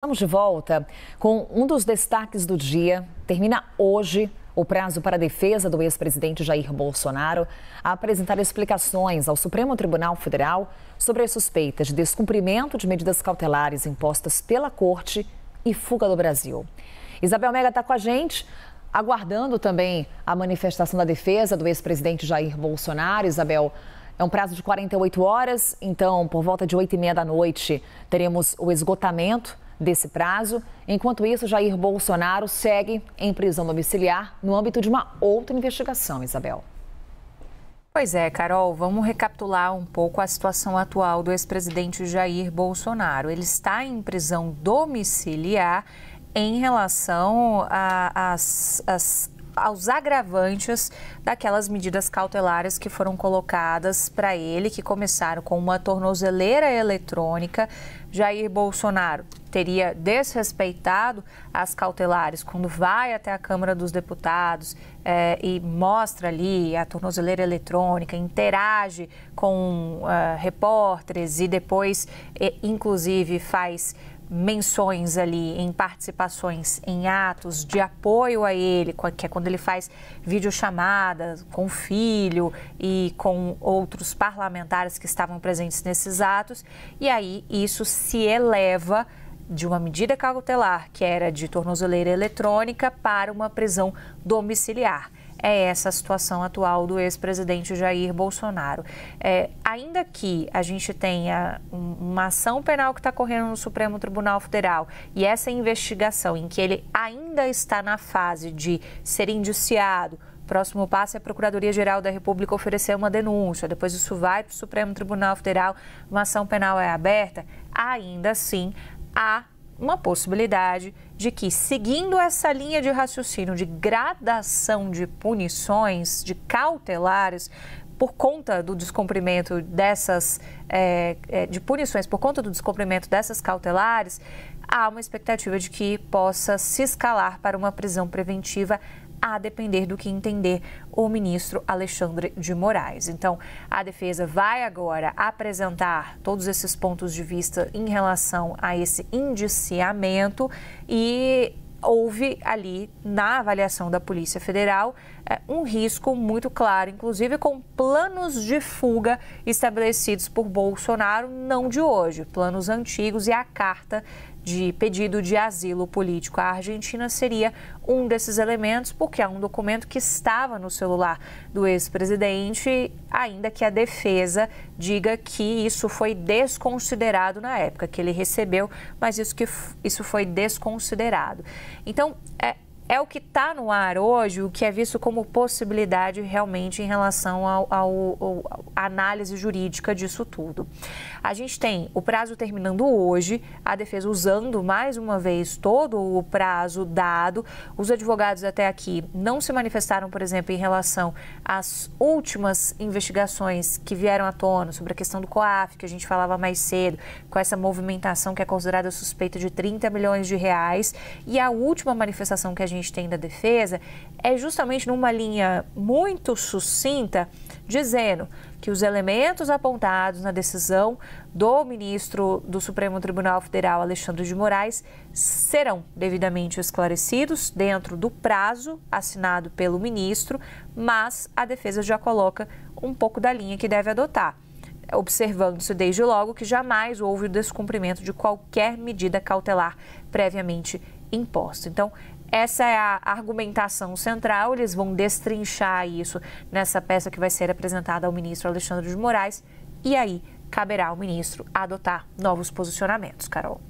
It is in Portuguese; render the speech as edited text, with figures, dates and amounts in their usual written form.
Estamos de volta com um dos destaques do dia. Termina hoje o prazo para a defesa do ex-presidente Jair Bolsonaro a apresentar explicações ao Supremo Tribunal Federal sobre as suspeitas de descumprimento de medidas cautelares impostas pela Corte e fuga do Brasil. Isabel Mega está com a gente, aguardando também a manifestação da defesa do ex-presidente Jair Bolsonaro. Isabel, é um prazo de 48 horas, então por volta de 8h30 da noite teremos o esgotamento desse prazo. Enquanto isso, Jair Bolsonaro segue em prisão domiciliar no âmbito de uma outra investigação, Isabel. Pois é, Carol, vamos recapitular um pouco a situação atual do ex-presidente Jair Bolsonaro. Ele está em prisão domiciliar em relação aos agravantes daquelas medidas cautelares que foram colocadas para ele, que começaram com uma tornozeleira eletrônica. Jair Bolsonaro teria desrespeitado as cautelares quando vai até a Câmara dos Deputados e mostra ali a tornozeleira eletrônica, interage com repórteres e depois, inclusive, faz menções ali em participações em atos de apoio a ele, que é quando ele faz videochamadas com o filho e com outros parlamentares que estavam presentes nesses atos, e aí isso se eleva de uma medida cautelar, que era de tornozeleira eletrônica, para uma prisão domiciliar. É essa a situação atual do ex-presidente Jair Bolsonaro. Ainda que a gente tenha uma ação penal que está correndo no Supremo Tribunal Federal e essa investigação em que ele ainda está na fase de ser indiciado, o próximo passo é a Procuradoria-Geral da República oferecer uma denúncia, depois isso vai para o Supremo Tribunal Federal, uma ação penal é aberta, ainda assim há uma possibilidade de que, seguindo essa linha de raciocínio de gradação de punições, de cautelares, por conta do descumprimento dessas, de punições por conta do descumprimento dessas cautelares, há uma expectativa de que possa se escalar para uma prisão preventiva, a depender do que entender o ministro Alexandre de Moraes. Então, a defesa vai agora apresentar todos esses pontos de vista em relação a esse indiciamento e houve ali, na avaliação da Polícia Federal, um risco muito claro, inclusive com planos de fuga estabelecidos por Bolsonaro, não de hoje, planos antigos, e a carta de pedido de asilo político à Argentina seria um desses elementos, porque é um documento que estava no celular do ex-presidente, ainda que a defesa diga que isso foi desconsiderado na época, que ele recebeu, mas isso foi desconsiderado. Então, é o que está no ar hoje, o que é visto como possibilidade realmente em relação à análise jurídica disso tudo. A gente tem o prazo terminando hoje, a defesa usando mais uma vez todo o prazo dado. Os advogados até aqui não se manifestaram, por exemplo, em relação às últimas investigações que vieram à tona sobre a questão do COAF, que a gente falava mais cedo, com essa movimentação que é considerada suspeita de 30 milhões de reais. E a última manifestação que a gente tem da defesa é justamente numa linha muito sucinta, dizendo que os elementos apontados na decisão do ministro do Supremo Tribunal Federal, Alexandre de Moraes, serão devidamente esclarecidos dentro do prazo assinado pelo ministro, mas a defesa já coloca um pouco da linha que deve adotar, observando-se desde logo que jamais houve o descumprimento de qualquer medida cautelar previamente imposta. Então, essa é a argumentação central, eles vão destrinchar isso nessa peça que vai ser apresentada ao ministro Alexandre de Moraes, e aí caberá ao ministro adotar novos posicionamentos, Carol.